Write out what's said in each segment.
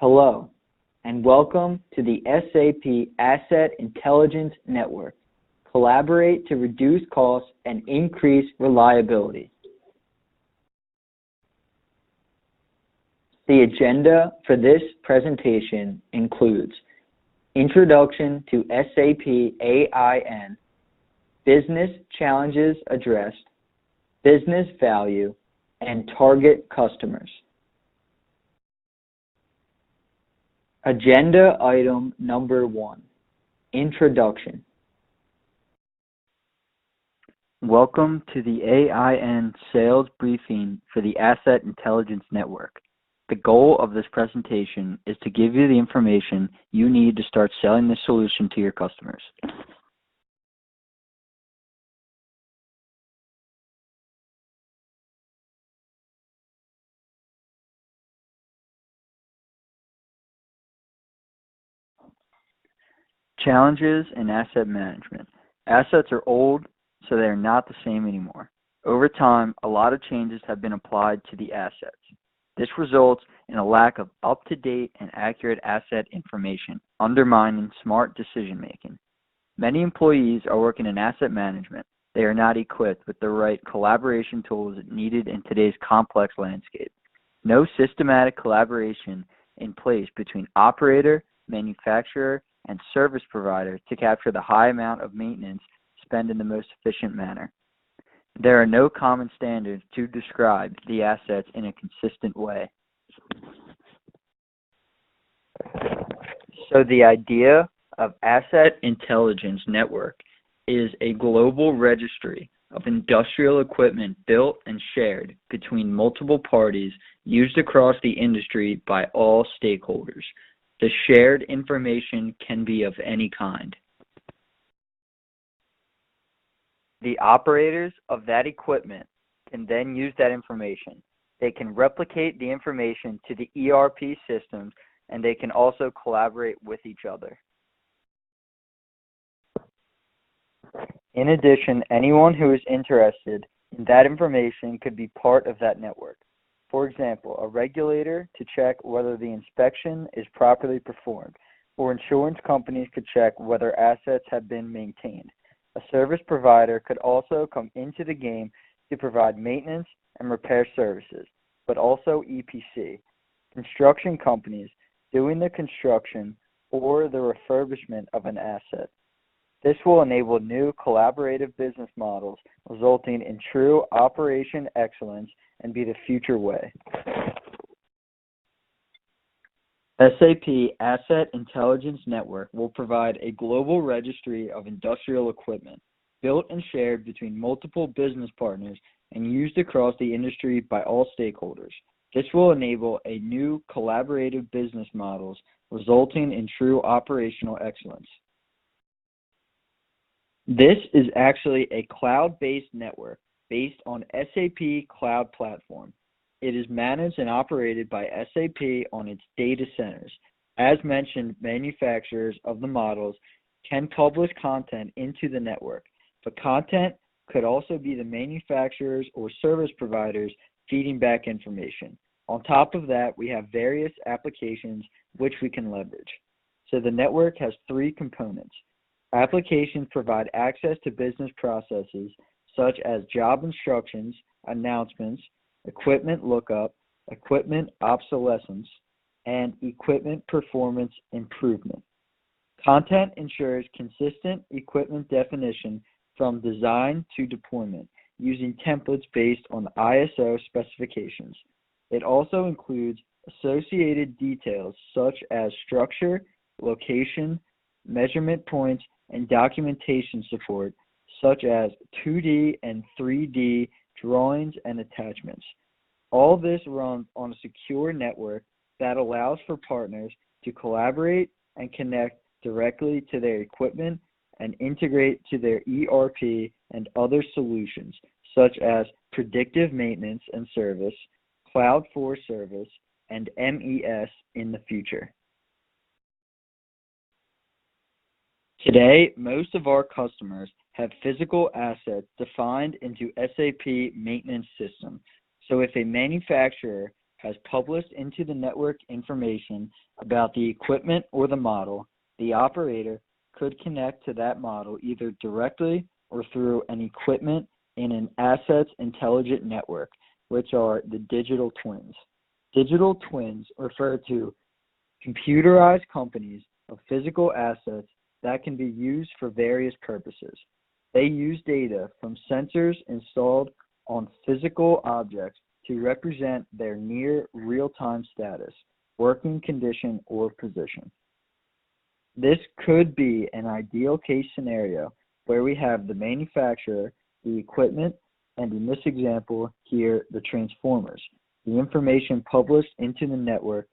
Hello, and welcome to the SAP Asset Intelligence Network. Collaborate to reduce costs and increase reliability. The agenda for this presentation includes Introduction to SAP AIN, Business Challenges Addressed, Business Value, and Target Customers. Agenda item number 1, Introduction. Welcome to the AIN sales briefing for the Asset Intelligence Network. The goal of this presentation is to give you the information you need to start selling this solution to your customers. Challenges in asset management. Assets are old, so they are not the same anymore. Over time, a lot of changes have been applied to the assets. This results in a lack of up-to-date and accurate asset information, undermining smart decision-making. Many employees are working in asset management. They are not equipped with the right collaboration tools needed in today's complex landscape. No systematic collaboration in place between operator, manufacturer, and service provider to capture the high amount of maintenance spent in the most efficient manner. There are no common standards to describe the assets in a consistent way. So the idea of Asset Intelligence Network is a global registry of industrial equipment built and shared between multiple parties used across the industry by all stakeholders. The shared information can be of any kind. The operators of that equipment can then use that information. They can replicate the information to the ERP systems, and they can also collaborate with each other. In addition, anyone who is interested in that information could be part of that network. For example, a regulator to check whether the inspection is properly performed, or insurance companies could check whether assets have been maintained. A service provider could also come into the game to provide maintenance and repair services, but also EPC. Construction companies doing the construction or the refurbishment of an asset. This will enable new collaborative business models, resulting in true operation excellence and be the future way. SAP Asset Intelligence Network will provide a global registry of industrial equipment built and shared between multiple business partners and used across the industry by all stakeholders. This will enable a new collaborative business models, resulting in true operational excellence. This is actually a cloud-based network based on SAP Cloud Platform. It is managed and operated by SAP on its data centers. As mentioned, manufacturers of the models can publish content into the network, but content could also be the manufacturers or service providers feeding back information. On top of that, we have various applications which we can leverage. So the network has 3 components. Applications provide access to business processes such as job instructions, announcements, equipment lookup, equipment obsolescence, and equipment performance improvement. Content ensures consistent equipment definition from design to deployment using templates based on ISO specifications. It also includes associated details such as structure, location, measurement points, and documentation support such as 2D and 3D drawings and attachments. All this runs on a secure network that allows for partners to collaborate and connect directly to their equipment and integrate to their ERP and other solutions such as predictive maintenance and service, Cloud for Service, and MES in the future. Today, most of our customers have physical assets defined into SAP maintenance system. So if a manufacturer has published into the network information about the equipment or the model, the operator could connect to that model either directly or through an equipment in an assets intelligent network, which are the digital twins. Digital twins refer to computerized companies of physical assets that can be used for various purposes. They use data from sensors installed on physical objects to represent their near real-time status, working condition, or position. This could be an ideal case scenario where we have the manufacturer, the equipment, and in this example here, the transformers. The information published into the network,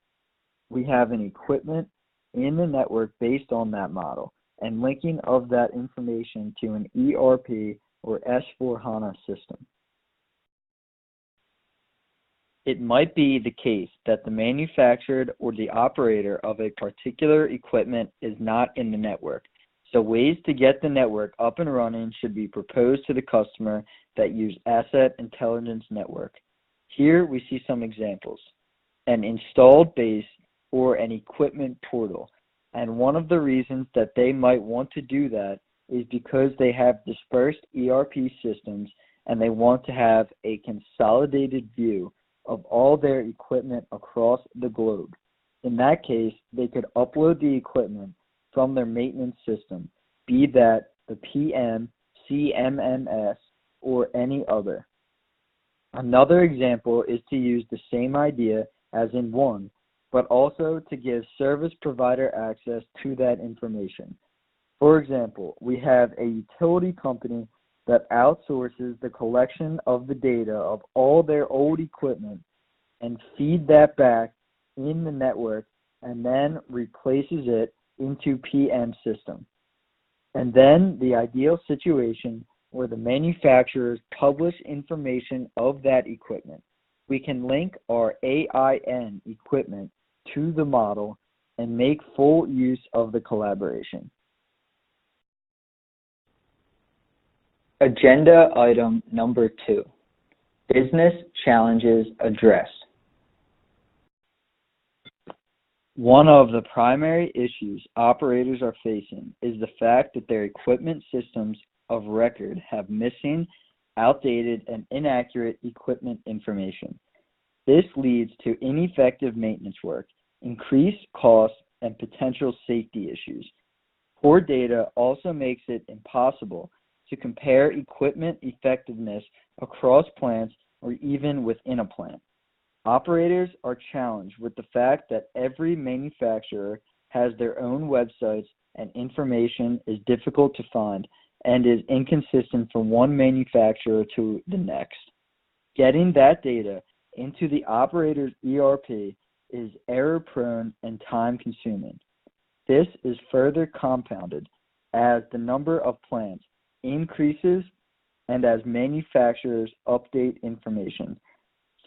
we have an equipment in the network based on that model and linking of that information to an ERP or S/4HANA system. It might be the case that the manufacturer or the operator of a particular equipment is not in the network. So ways to get the network up and running should be proposed to the customer that use Asset Intelligence Network. Here we see some examples. An installed base or an equipment portal. And one of the reasons that they might want to do that is because they have dispersed ERP systems and they want to have a consolidated view of all their equipment across the globe. In that case, they could upload the equipment from their maintenance system, be that the PM, CMMS, or any other. Another example is to use the same idea as in one, but also to give service provider access to that information. For example, we have a utility company that outsources the collection of the data of all their old equipment and feed that back in the network and then replaces it into PM system. And then the ideal situation where the manufacturers publish information of that equipment. We can link our AIN equipment to the model and make full use of the collaboration. Agenda item number 2, business challenges addressed. One of the primary issues operators are facing is the fact that their equipment systems of record have missing, outdated, and inaccurate equipment information. This leads to ineffective maintenance work, increased costs, and potential safety issues. Poor data also makes it impossible to compare equipment effectiveness across plants or even within a plant. Operators are challenged with the fact that every manufacturer has their own websites and information is difficult to find and is inconsistent from one manufacturer to the next. Getting that data into the operator's ERP is error-prone and time-consuming. This is further compounded as the number of plants increases and as manufacturers update information.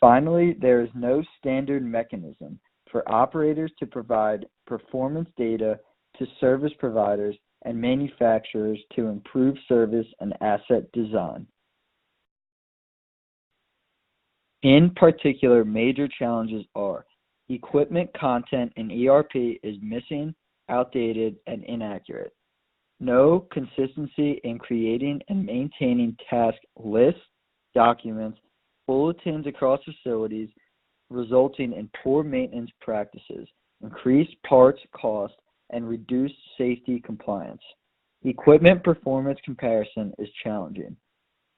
Finally, there is no standard mechanism for operators to provide performance data to service providers and manufacturers to improve service and asset design. In particular, major challenges are equipment content in ERP is missing, outdated, and inaccurate. No consistency in creating and maintaining task lists, documents, bulletins across facilities, resulting in poor maintenance practices, increased parts cost, and reduced safety compliance. Equipment performance comparison is challenging.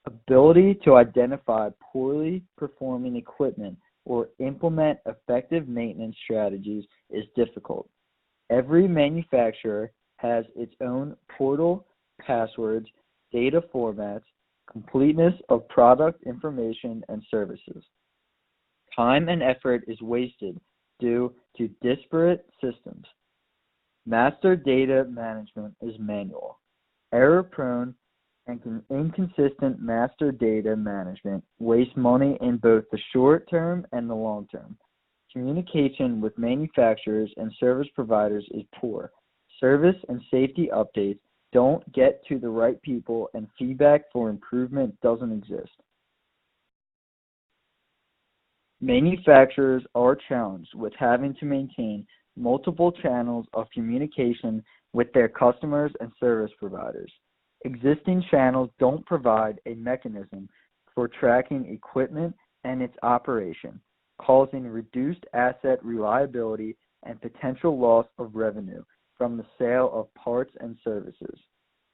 Ability to identify poorly performing equipment or implement effective maintenance strategies is difficult. Every manufacturer has its own portal, passwords, data formats, completeness of product information and services. Time and effort is wasted due to disparate systems. Master data management is manual. Error-prone and inconsistent master data management wastes money in both the short term and the long term. Communication with manufacturers and service providers is poor. Service and safety updates don't get to the right people, and feedback for improvement doesn't exist. Manufacturers are challenged with having to maintain multiple channels of communication with their customers and service providers. Existing channels don't provide a mechanism for tracking equipment and its operation, causing reduced asset reliability and potential loss of revenue from the sale of parts and services.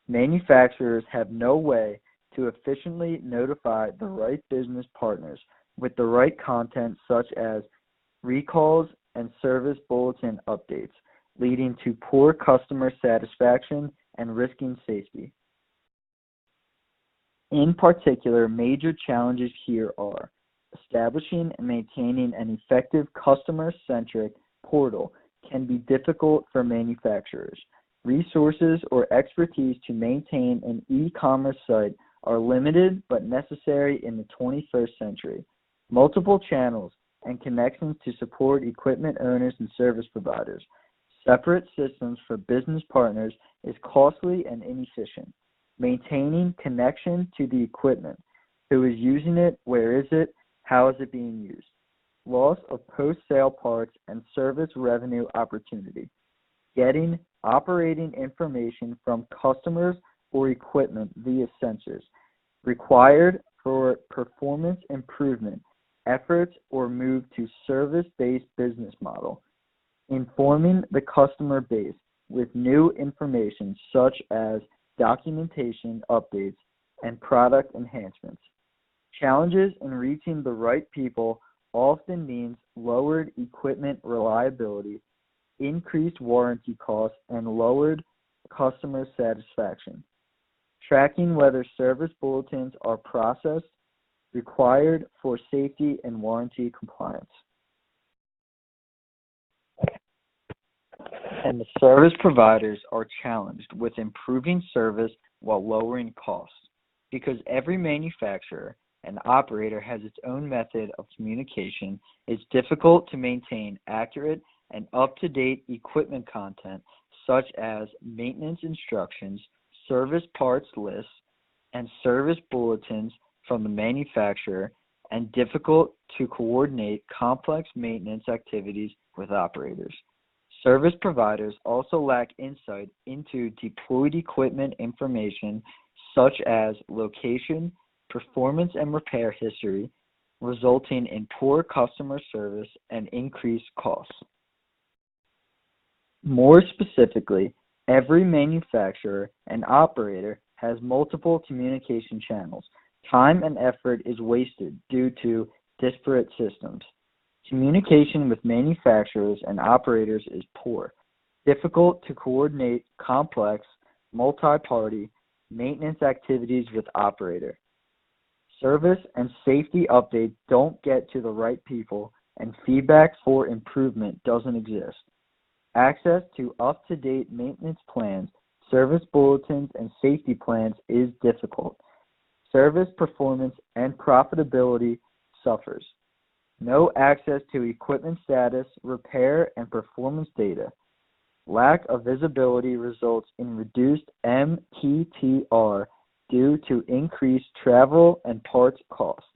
Manufacturers have no way to efficiently notify the right business partners with the right content, such as recalls and service bulletin updates, leading to poor customer satisfaction and risking safety. In particular, major challenges here are establishing and maintaining an effective customer-centric portal can be difficult for manufacturers. Resources or expertise to maintain an e-commerce site are limited but necessary in the 21st century. Multiple channels and connections to support equipment owners and service providers. Separate systems for business partners is costly and inefficient. Maintaining connection to the equipment. Who is using it? Where is it? How is it being used? Loss of post-sale parts and service revenue opportunity. Getting operating information from customers or equipment via sensors. Required for performance improvement efforts or move to service-based business model. Informing the customer base with new information such as documentation updates and product enhancements. Challenges in reaching the right people often means lowered equipment reliability, increased warranty costs, and lowered customer satisfaction. Tracking whether service bulletins are processed, required for safety and warranty compliance. And the service providers are challenged with improving service while lowering costs. Because every manufacturer and operator has its own method of communication, it's difficult to maintain accurate and up-to-date equipment content such as maintenance instructions, service parts lists, and service bulletins from the manufacturer, and difficult to coordinate complex maintenance activities with operators. Service providers also lack insight into deployed equipment information such as location, performance, and repair history, resulting in poor customer service and increased costs. More specifically, every manufacturer and operator has multiple communication channels. Time and effort is wasted due to disparate systems. Communication with manufacturers and operators is poor. Difficult to coordinate complex, multi-party maintenance activities with operator. Service and safety updates don't get to the right people, and feedback for improvement doesn't exist. Access to up-to-date maintenance plans, service bulletins, and safety plans is difficult. Service performance and profitability suffers. No access to equipment status, repair, and performance data. Lack of visibility results in reduced MTTR due to increased travel and parts costs.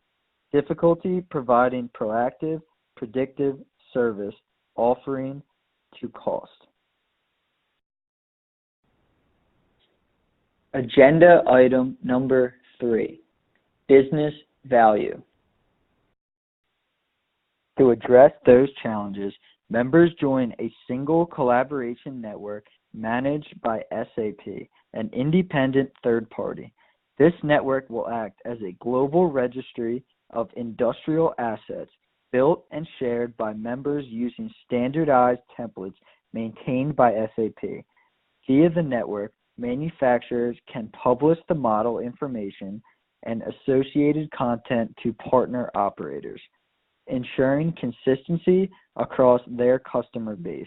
Difficulty providing proactive, predictive service offering to cost. Agenda item number 3, business value. To address those challenges, members join a single collaboration network managed by SAP, an independent third party. This network will act as a global registry of industrial assets built and shared by members using standardized templates maintained by SAP. Via the network, manufacturers can publish the model information and associated content to partner operators, ensuring consistency across their customer base.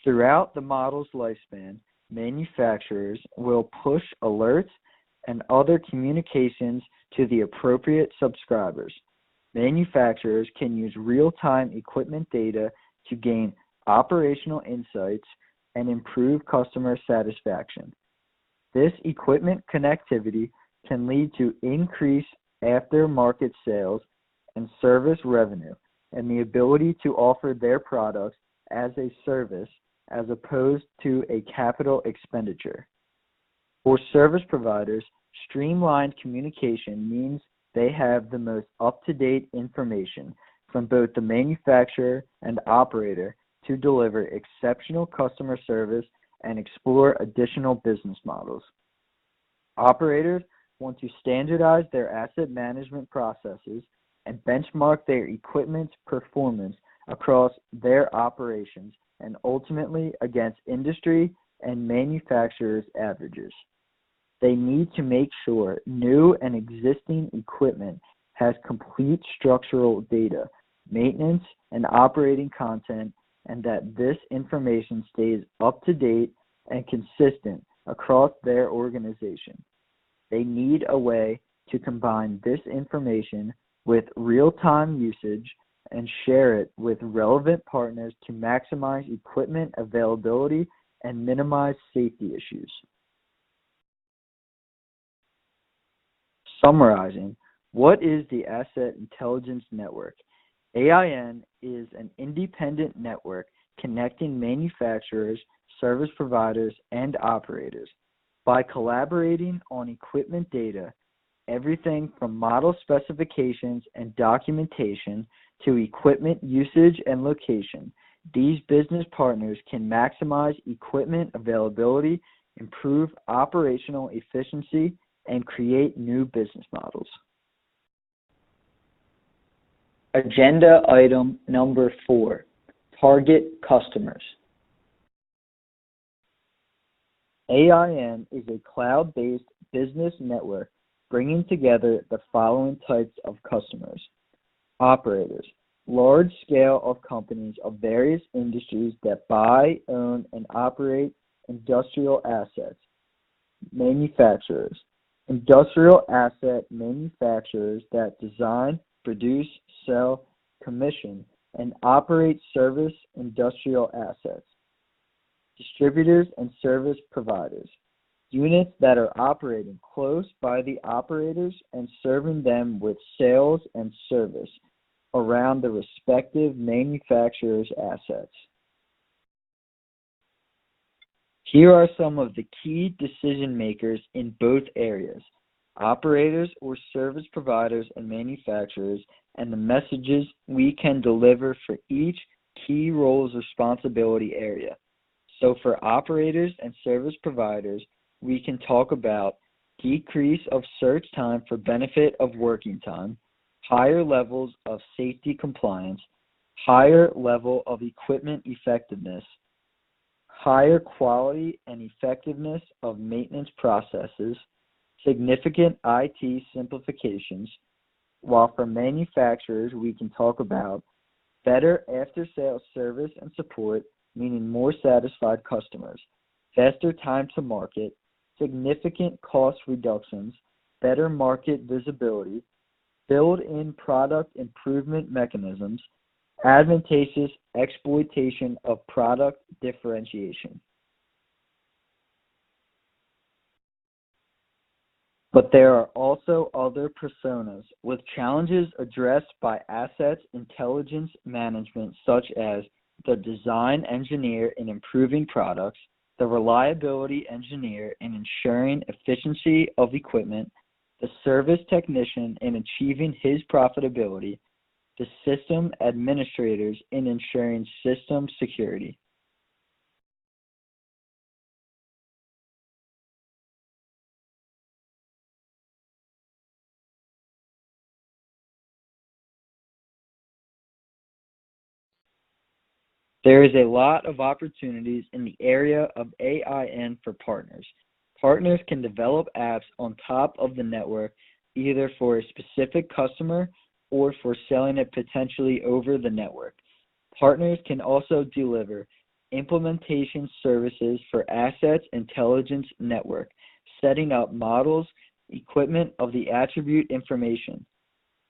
Throughout the model's lifespan, manufacturers will push alerts and other communications to the appropriate subscribers. Manufacturers can use real-time equipment data to gain operational insights and improve customer satisfaction. This equipment connectivity can lead to increased aftermarket sales and service revenue, and the ability to offer their products as a service as opposed to a capital expenditure. For service providers, streamlined communication means they have the most up-to-date information from both the manufacturer and operator to deliver exceptional customer service and explore additional business models. Operators want to standardize their asset management processes and benchmark their equipment's performance across their operations and ultimately against industry and manufacturers' averages. They need to make sure new and existing equipment has complete structural data, maintenance, and operating content, and that this information stays up to date and consistent across their organization. They need a way to combine this information with real-time usage and share it with relevant partners to maximize equipment availability and minimize safety issues. Summarizing, what is the Asset Intelligence Network? AIN is an independent network connecting manufacturers, service providers, and operators. By collaborating on equipment data, everything from model specifications and documentation to equipment usage and location, these business partners can maximize equipment availability, improve operational efficiency, and create new business models. Agenda item number 4, target customers. AIN is a cloud-based business network bringing together the following types of customers. Operators, large scale of companies of various industries that buy, own, and operate industrial assets. Manufacturers, industrial asset manufacturers that design, produce, sell, commission, and operate service industrial assets. Distributors and service providers, units that are operating close by the operators and serving them with sales and service around the respective manufacturer's assets. Here are some of the key decision makers in both areas, operators or service providers and manufacturers, and the messages we can deliver for each key role's responsibility area. So for operators and service providers, we can talk about decrease of search time for benefit of working time, higher levels of safety compliance, higher level of equipment effectiveness, higher quality and effectiveness of maintenance processes, significant IT simplifications, while for manufacturers we can talk about better after-sales service and support, meaning more satisfied customers, faster time to market, significant cost reductions, better market visibility, build-in product improvement mechanisms, advantageous exploitation of product differentiation. But there are also other personas with challenges addressed by assets intelligence management, such as the design engineer in improving products, the reliability engineer in ensuring efficiency of equipment, the service technician in achieving his profitability, the system administrators in ensuring system security. There is a lot of opportunities in the area of AIN for partners. Partners can develop apps on top of the network, either for a specific customer or for selling it potentially over the network. Partners can also deliver implementation services for Assets Intelligence Network, setting up models, equipment of the attribute information.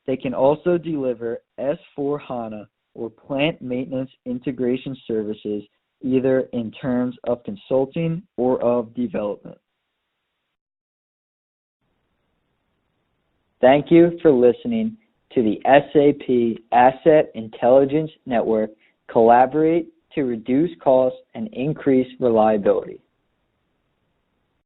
They can also deliver S/4HANA or plant maintenance integration services, either in terms of consulting or of development. Thank you for listening, to the SAP Asset Intelligence Network, collaborate to reduce costs and increase reliability.